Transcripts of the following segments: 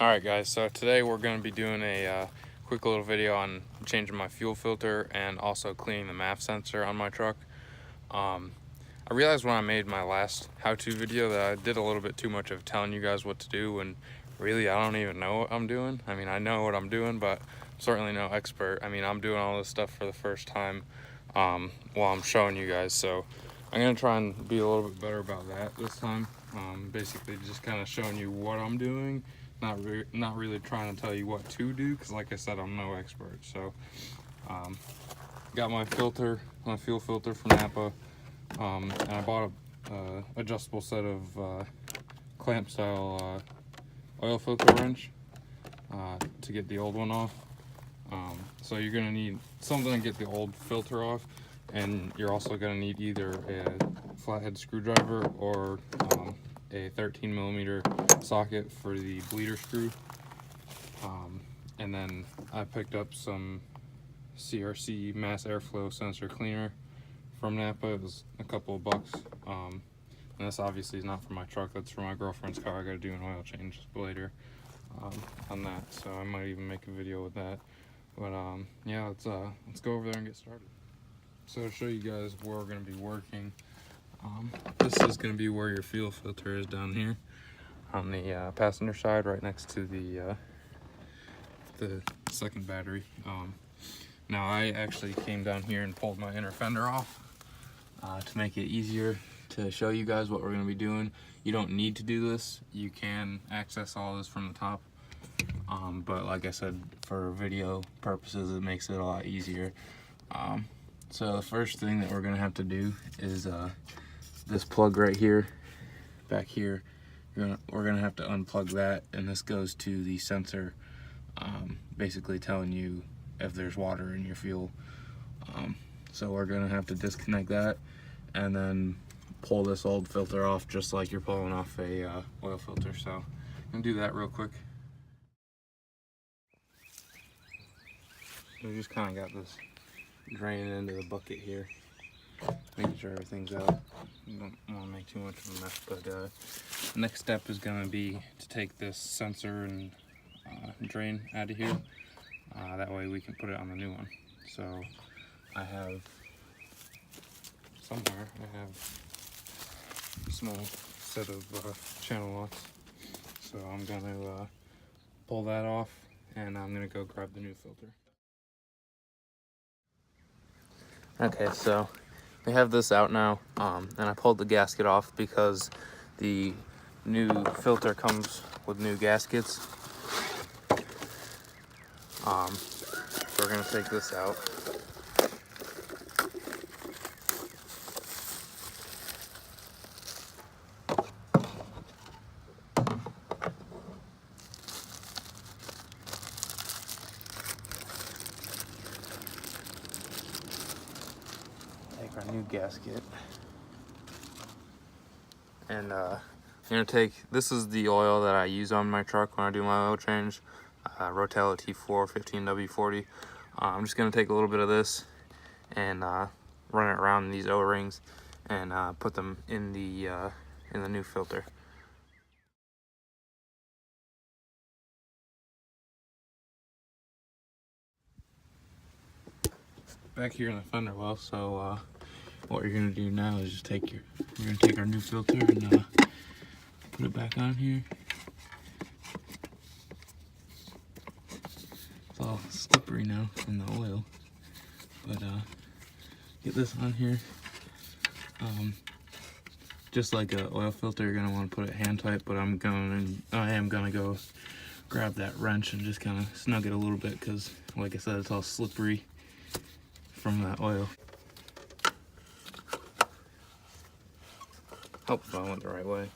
Alright guys, so today we're going to be doing a quick little video on changing my fuel filter and also cleaning the MAF sensor on my truck. I realized when I made my last how-to video that I did a little bit too much of telling you guys what to do, and really I don't even know what I'm doing. I mean, I know what I'm doing, but I'm certainly no expert. I mean, I'm doing all this stuff for the first time while I'm showing you guys, so I'm going to try and be a little bit better about that this time. Basically just kind of showing you what I'm doing. Not really trying to tell you what to do, because like I said, I'm no expert. So got my filter, my fuel filter from Napa, and I bought a adjustable set of clamp style oil filter wrench to get the old one off. So you're gonna need something to get the old filter off, and you're also gonna need either a flathead screwdriver or a 13mm socket for the bleeder screw. And then I picked up some CRC mass airflow sensor cleaner from Napa. It was a couple of bucks. And this obviously is not for my truck, that's for my girlfriend's car. I gotta do an oil change later on that, so I might even make a video with that. But yeah, let's go over there and get started. So to show you guys where we're gonna be working, this is going to be where your fuel filter is, down here on the passenger side, right next to the second battery. Now I actually came down here and pulled my inner fender off to make it easier to show you guys what we're going to be doing. You don't need to do this. You can access all this from the top, but like I said, for video purposes it makes it a lot easier. So the first thing that we're going to have to do is this plug right here, back here, we're gonna have to unplug that, and this goes to the sensor, basically telling you if there's water in your fuel. So we're gonna have to disconnect that and then pull this old filter off, just like you're pulling off a oil filter. So I'm gonna do that real quick. We just kind of got this draining into the bucket here, making sure everything's out. Don't want to make too much of a mess, but next step is going to be to take this sensor and drain out of here. That way we can put it on the new one. So I have a small set of channel locks. So I'm going to pull that off, and I'm going to go grab the new filter. Okay, so we have this out now, and I pulled the gasket off because the new filter comes with new gaskets. So we're going to take this out. Take our new gasket, and I'm gonna take, this is the oil that I use on my truck when I do my oil change, Rotella T4 15W40. I'm just gonna take a little bit of this and run it around these O-rings and put them in the new filter. Back here in the fender well, so what you're gonna do now is just you're gonna take our new filter and put it back on here. It's all slippery now from the oil, but get this on here. Just like an oil filter, you're gonna want to put it hand tight, but I am gonna go grab that wrench and just kind of snug it a little bit, because like I said, it's all slippery from that oil. Hope I went the right way.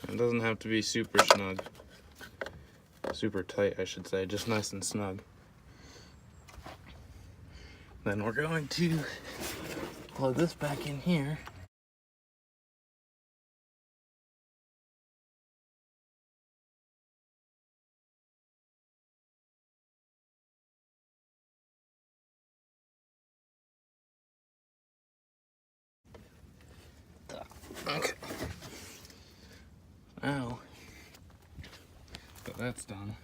It doesn't have to be super snug, super tight I should say, just nice and snug. Then we're going to plug this back in here. Okay. Now that that's done,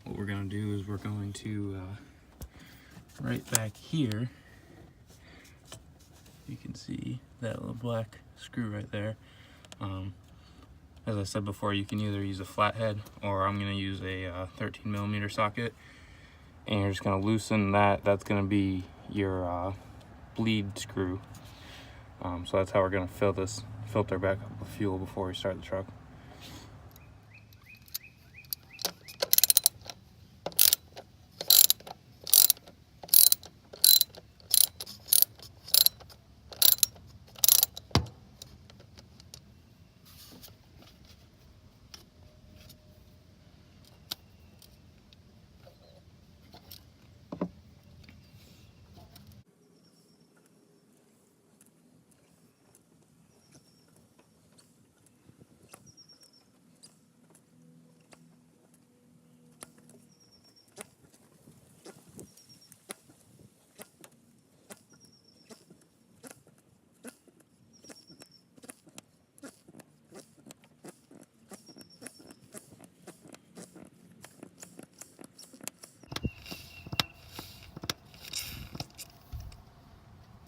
what we're gonna do is we're going to right back here, you can see that little black screw right there. As I said before, you can either use a flathead or I'm gonna use a 13mm socket, and you're just gonna loosen that. That's gonna be your bleed screw. So that's how we're gonna fill this filter back up with fuel before we start the truck.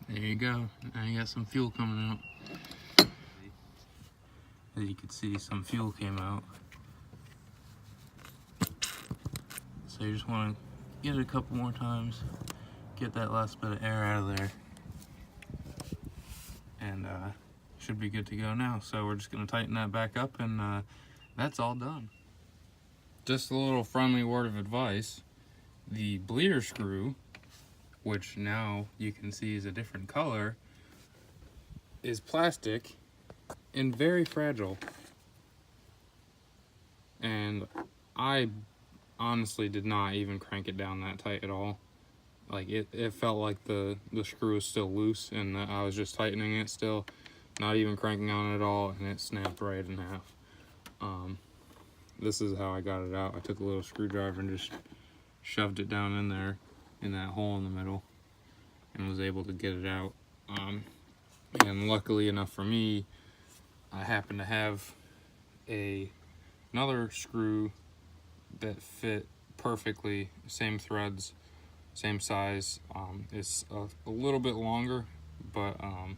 There you go. Now you got some fuel coming out. As you can see, some fuel came out. So you just want to get it a couple more times, get that last bit of air out of there, and should be good to go now. So we're just going to tighten that back up, and that's all done. Just a little friendly word of advice: the bleeder screw, which now you can see is a different color, is plastic and very fragile. And I honestly did not even crank it down that tight at all. Like it felt like the screw was still loose, and I was just tightening it still, not even cranking on it at all, and it snapped right in half. This is how I got it out. I took a little screwdriver and just shoved it down in there, in that hole in the middle, and was able to get it out. And luckily enough for me, I happen to have another screw that fit perfectly, same threads, same size. It's a little bit longer, but I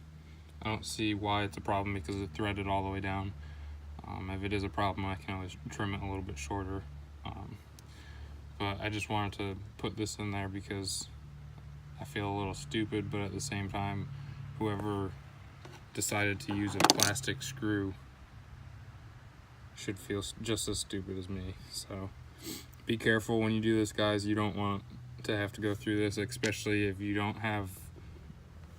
don't see why it's a problem because it's threaded all the way down. If it is a problem, I can always trim it a little bit shorter. But I just wanted to put this in there because I feel a little stupid, but at the same time, whoever decided to use a plastic screw should feel just as stupid as me. So be careful when you do this, guys. You don't want to have to go through this, especially if you don't have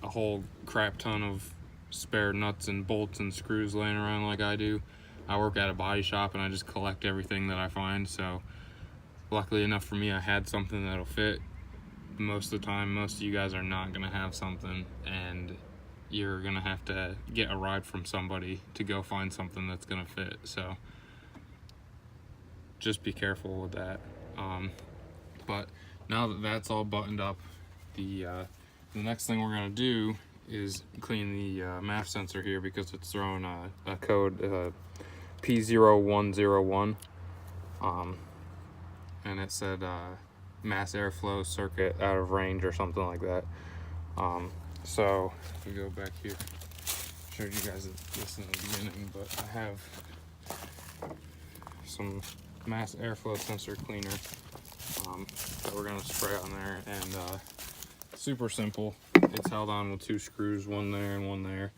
a whole crap ton of spare nuts and bolts and screws laying around like I do. I work at a body shop and I just collect everything that I find, so luckily enough for me, I had something that'll fit. Most of the time, most of you guys are not gonna have something, and you're gonna have to get a ride from somebody to go find something that's gonna fit. So just be careful with that. But now that that's all buttoned up, the next thing we're gonna do is clean the MAF sensor here, because it's throwing a code P0101, and it said mass airflow circuit out of range or something like that. So if we go back here, I showed you guys this in the beginning, but I have some mass airflow sensor cleaner that we're gonna spray on there, and super simple. It's held on with two screws, one there and one there.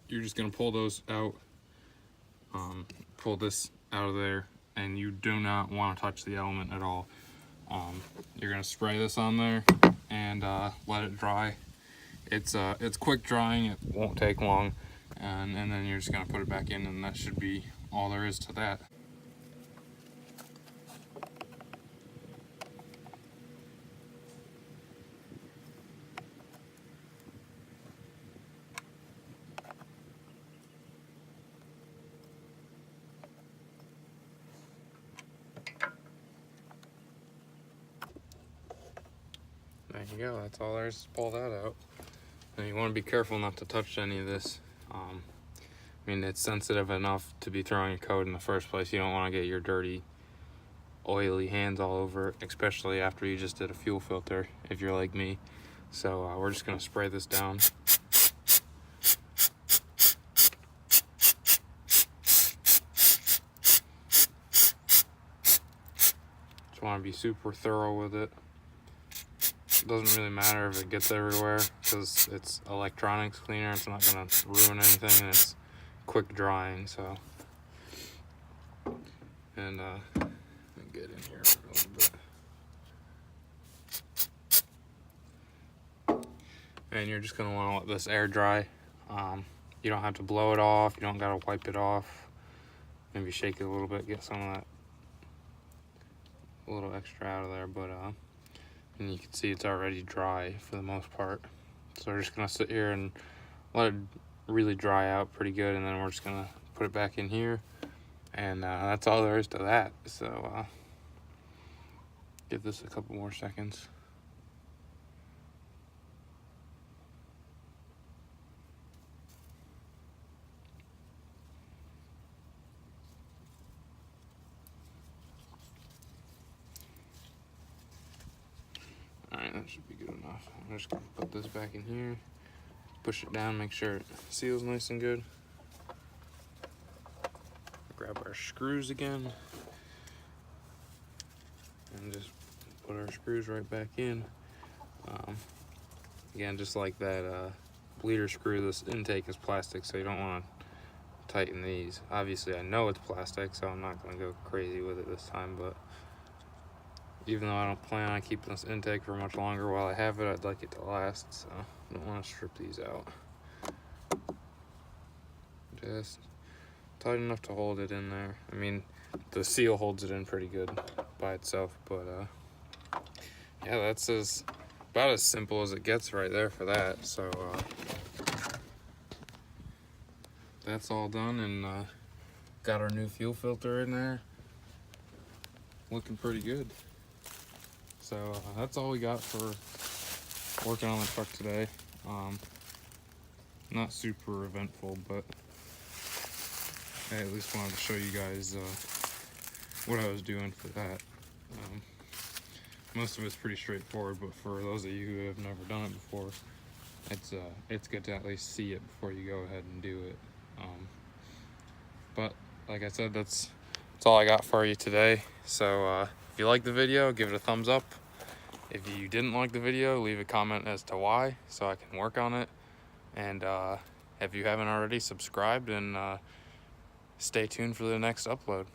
You're just gonna pull those out, pull this out of there, and you do not want to touch the element at all. You're gonna spray this on there and let it dry. It's quick drying, it won't take long, and then you're just gonna put it back in, and that should be all there is to that. There you go, that's all there is to pull that out. And you want to be careful not to touch any of this. I mean, it's sensitive enough to be throwing a code in the first place. You don't want to get your dirty, oily hands all over it, especially after you just did a fuel filter, if you're like me. So we're just going to spray this down. Just want to be super thorough with it. It doesn't really matter if it gets everywhere because it's electronics cleaner. It's not going to ruin anything, and it's quick drying. So, and let me get in here a little bit. And you're just going to want to let this air dry. You don't have to blow it off. You don't got to wipe it off. Maybe shake it a little bit, get some of that a little extra out of there. But and you can see it's already dry for the most part. So we're just gonna sit here and let it really dry out pretty good, and then we're just gonna put it back in here, and that's all there is to that. So give this a couple more seconds. Alright, that should be good enough. I'm just gonna put this back in here, push it down, make sure it seals nice and good. Grab our screws again, and just put our screws right back in. Again, just like that bleeder screw, this intake is plastic, so you don't want to tighten these. Obviously, I know it's plastic, so I'm not going to go crazy with it this time, but even though I don't plan on keeping this intake for much longer while I have it, I'd like it to last, so I don't want to strip these out. Just tight enough to hold it in there. I mean, the seal holds it in pretty good by itself, but yeah, that's about as simple as it gets right there for that. So that's all done, and got our new fuel filter in there, looking pretty good. So that's all we got for working on the truck today. Not super eventful, but I at least wanted to show you guys what I was doing for that. Most of it's pretty straightforward, but for those of you who have never done it before, it's good to at least see it before you go ahead and do it. But like I said, that's all I got for you today. So if you liked the video, give it a thumbs up. If you didn't like the video, leave a comment as to why, so I can work on it. And if you haven't already, subscribed, and stay tuned for the next upload.